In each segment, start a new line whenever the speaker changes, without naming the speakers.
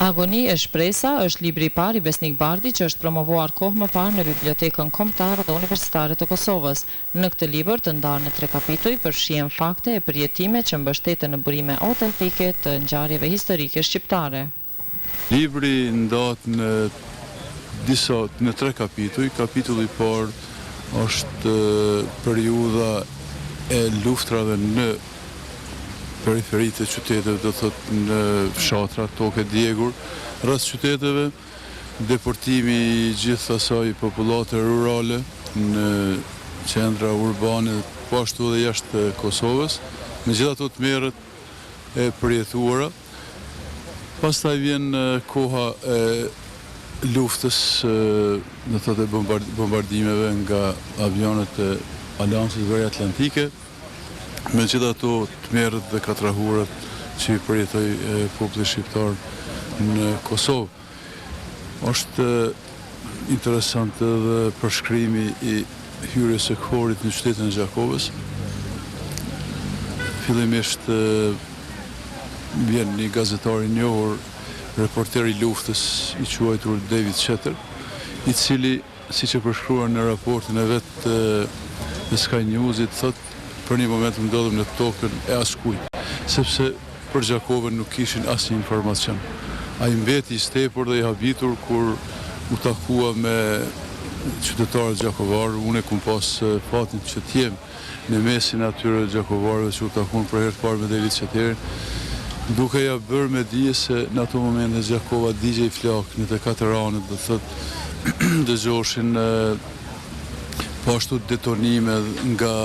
Agoni e shpresa është libri i parë i Besnik Bardhi që është promovuar kohë më parë në Bibliotekën Kombëtare dhe Universitare të Kosovës. Në këtë libër të ndarë në 3 kapituj përfshihen fakte e përjetime që mbështeten në burime autentike të ngjarjeve historike shqiptare.
Libri ndahet në 3 kapituj. Kapitulli i parë është periudha e luftrave në periferitë e qyteteve, do thotë në fshatra, tokë djegur, rreth qyteteve, deportimi i gjithë asaj popullate rurale në qendra urbane, po ashtu edhe jashtë Kosovës, me gjithë ato tmerret e përjetuara. Pastaj vjen koha e luftës, do thotë bombardimeve nga avionet e Aleancës Veriatlantike, me gjithë ato tmerret dhe katrahurat që i përjetoi populli shqiptar në Kosovë. Është interesant edhe përshkrimi i hyrjes së KFOR-it në qytetin e Gjakovës. Fillimisht vjen një gazetar i njohur, reporter i luftës i quajtur David Shetter, i cili, siç e përshkruar në raportin e vet të Sky News-it, thotë për një moment ndodhëm në tokën e askujt, sepse për Gjakovën nuk kishin asnjë informacion. Ai mbeti i stepur dhe i habitur kur u takua me qytetarët gjakovarë. Unë kam pas fatin që të jem në mesin atyre gjakovarëve që u takuan për herë të parë me David Shetterin, duke ja bërë me dije se në ato momente Gjakova digje i flak në të 4 anët, do thotë dëgjoheshin po ashtu detonime nga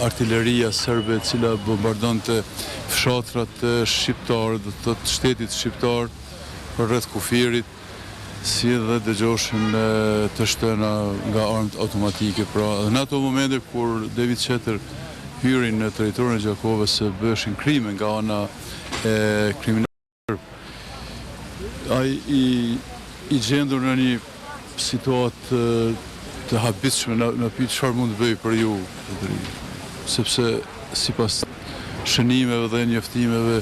artilleria serbe e cila bombardonte fshatrat shqiptare, do të thotë shtetit shqiptar rreth kufirit, si edhe dëgjoheshin të shtëna nga armët automatike. Pra, në ato momente kur David Shetter hyri në territorin e Gjakovës se bëheshin krime nga ana e kriminalëve, ai i gjendur në një situatë të habitshme, në pyet çfarë mund të bëj për ju, sepse sipas shënimeve dhe njoftimeve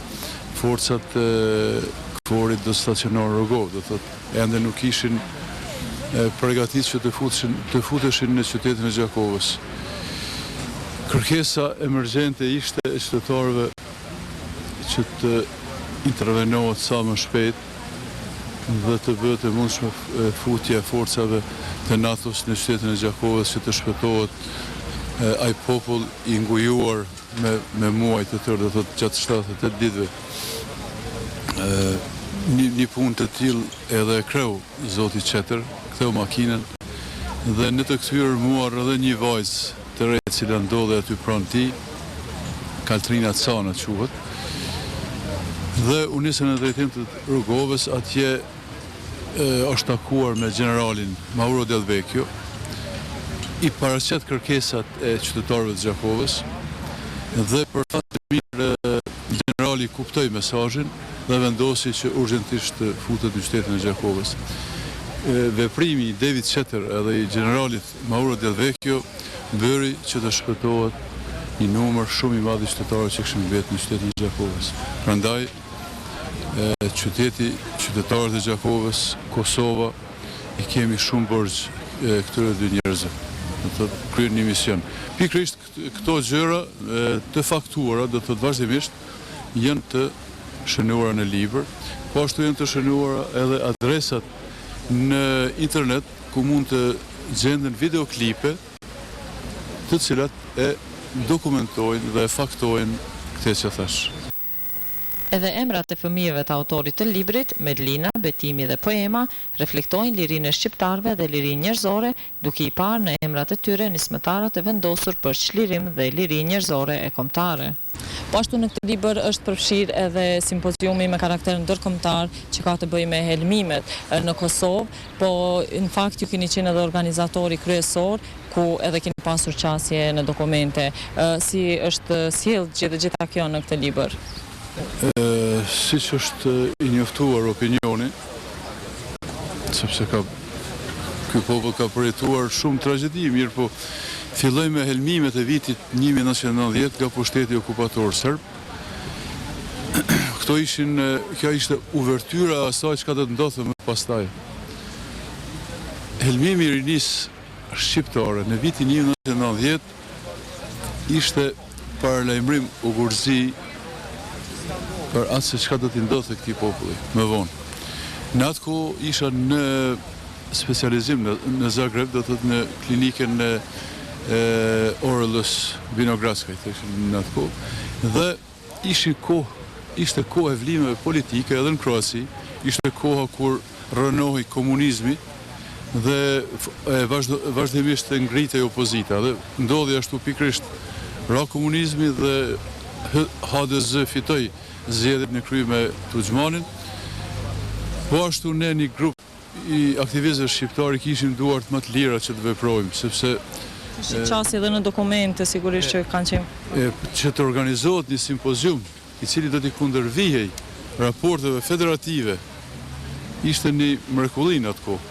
forcat e KFOR-it do stacionohen Rogov, do thotë ende nuk ishin përgatitur që të futeshin në qytetin e Gjakovës. Kërkesa emergjente ishte e qytetarëve që të intervenohet sa më shpejt dhe të bëhet e mundshme futja e forcave të NATO-s në qytetin e Gjakovës që të shpëtohet ai popull i ngujuar me muaj të tërë, do thotë gjatë 78 ditëve. Një punë të tillë edhe kreu zoti Shetter, ktheu makinën dhe në të kthyer muar edhe një vajzë të re e cila ndodhe aty pranë tij, Kaltrina Cana quhet, dhe u nisën në drejtim të Rogovës. Atje është takuar me generalin Mauro Del Vecchio, i paraqet kërkesat e qytetarëve të Gjakovës dhe për fat të mirë generali kuptoi mesazhin dhe vendosi që urgjentisht futet në qytetin e Gjakovës. Veprimi i David Shetter edhe i generalit Mauro Del Vecchio bëri që të shpëtohet një numër shumë i madh i qytetarëve që kishin mbetur në qytetin e Gjakovës. Prandaj qytetarët e Gjakovës, Kosova, i kemi shumë borxh këtyre dy njerëzve. Do të kryen një mision. Pikërisht këto gjëra të faktuara, do të thotë vazhdimisht janë të shënuara në libër, po ashtu janë të shënuara edhe adresat në internet ku mund të gjenden videoklipe të cilat e dokumentojnë dhe e faktojnë këtë që thash.
Edhe emrat e fëmijëve të autorit të librit, Medlina, Betimi dhe Poema, reflektojnë lirinë e shqiptarëve dhe lirinë njerëzore, duke i parë në emrat e tyre nismëtarët e vendosur për çlirim dhe lirinë njerëzore e kombëtare.
Po ashtu në këtë libër është përfshirë edhe simpoziumi me karakter ndërkombëtar që ka të bëjë me helmimet në Kosovë, po në fakt ju keni qenë edhe organizatori kryesor ku edhe keni pasur qasje në dokumente. Si është sjellë gjitha kjo në këtë libër?
Siç është i njoftuar opinioni, sepse ky popull ka përjetuar shumë tragjedi, mirë po filloi me helmimet e vitit 1990 nga pushteti okupator serb. Kjo ishte uvertyra asaj çka do të ndodhte më pastaj. Helmimi i rinisë shqiptare në vitin 1990 ishte paralajmërim ugurzi për atë se çka do t'i ndodhte këtij populli më vonë. Në atë kohë isha në specializim në Zagreb, do të thotë në klinikën e Orlës Vinogradskaj, në atë kohë, dhe ishte kohë e vlimeve politike edhe në Kroaci, ishte koha kur rënohej komunizmi dhe vazhdimisht ngritej opozita dhe ndodhi ashtu pikërisht ra komunizmi dhe HDZ fitoi zgjedhjet në krye me Tuxmanin. Po ashtu ne një grup i aktivistëve shqiptarë kishim duart më të lira që të veprojmë, sepse
Kishte qasje edhe në dokumente sigurisht që kanë qenë.
Që të organizohet një simpozium i cili do t'i kundërvihej raporteve federative ishte një mrekulli në atë kohë.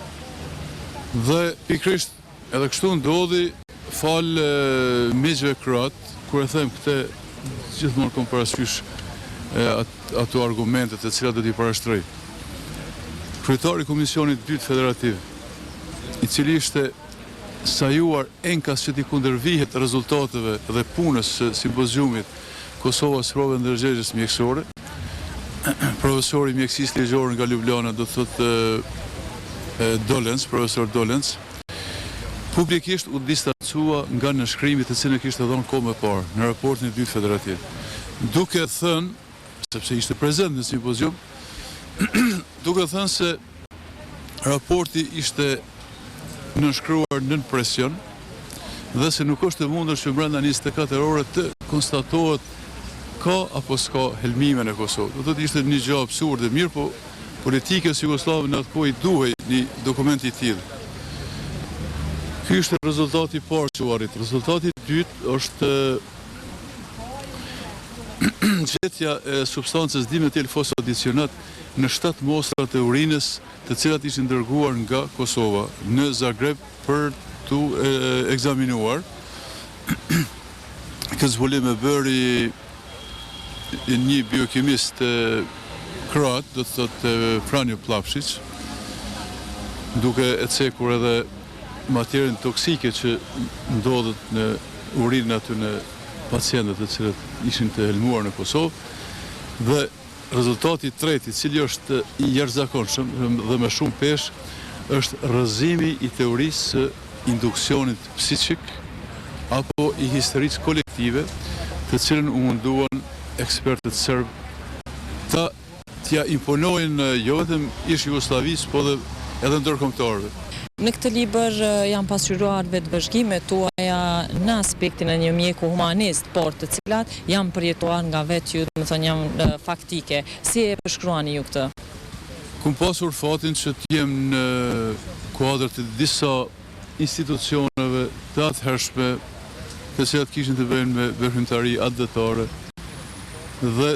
Dhe pikërisht edhe kështu ndodhi fal miqve kroat, kur e them këtë gjithmonë kom parasysh ato argumentet e cilat do t'i parashtroj. Kryetari i Komisionit dytë federativ, i cili ishte sajuar enkas që t'i kundërvihet rezultateve dhe punës së simpoziumit Kosova sprove ndërgjegjës mjekësore, profesori mjekësisë ligjore nga Ljubljana, do të thotë Dolenc, profesor Dolenc, publikisht u distancua nga nënshkrimi të cilën kishte dhënë kohë më parë në raportin e dytë federativ. Duke thënë, sepse ishte prezent në simpozium, duke thënë se raporti ishte nënshkruar nën presion dhe se nuk është e mundur që brenda 24 ore të konstatohet ka apo s'ka helmime në Kosovë. Do të ishte një gjë absurde, mirë, po politikës jugoslave në atë kohë i duhej një dokument i tillë. Ky ishte rezultati i parë që u arrit. Rezultati i dytë është gjetja e substancës dimetil fosfadicionat në 7 mostrat e urinës, të cilat ishin dërguar nga Kosova në Zagreb për tu ekzaminuar. Këtë zbulim e bëri një biokimist kroat, do të thotë Franjo Plavšić, duke e cekur edhe materien toksike që ndodhet në urinë aty në pacientët të cilët ishin të helmuar në Kosovë, dhe rezultati i tretë, i cili është i jashtëzakonshëm dhe me shumë peshë, është rrëzimi i teorisë së induksionit psiqik apo i historisë kolektive, të cilën u munduan ekspertët serb t'ja imponojnë jo vetëm ish Jugosllavisë, po edhe ndërkombëtarëve.
Në këtë libër janë pasqyruar vetë vëzhgimet tuaja në aspektin e një mjeku humanist, por të cilat janë përjetuar nga vetë ju, më thonë janë faktike. Si e përshkruani ju këtë?
Kum pasur fatin që t'jem në kuadrë të disa institucioneve të atëhershme, të cilat kishin të bëjnë me veprimtari atdetare, dhe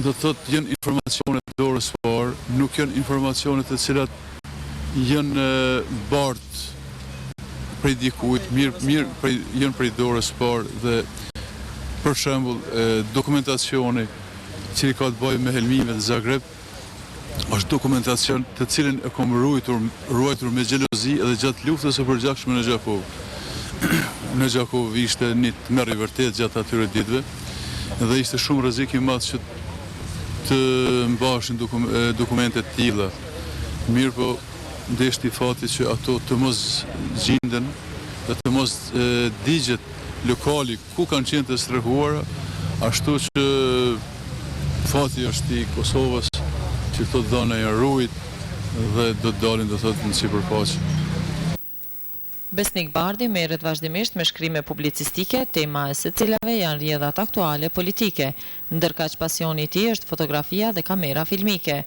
do të thotë janë informacionet dorës parë, nuk janë informacionet të cilat janë bartë prej dikujt, mirë janë prej dorës parë, dhe për shembull dokumentacioni që ka të bëjë me helmimet në Zagreb është dokumentacion të cilin e kam ruajtur me xhelozi edhe gjatë luftës së përgjithshme në Gjakov. Në Gjakov ishte një tmerr i vërtet gjatë atyre ditëve dhe ishte shumë rrezik i madh që të mbashin dokumente të tilla. Mirë, po ndeshti fati që ato të mos gjinden dhe të mos digjet lokali ku kanë qenë të strehuara, ashtu që fati është i Kosovës që këto dhëna janë ruajt dhe do të dalin, do thotë, në sipërfaqe.
Besnik Bardi merret vazhdimisht me shkrime publicistike, tema e së cilave janë rrjedhat aktuale politike, ndërkaq pasioni i tij është fotografia dhe kamera filmike.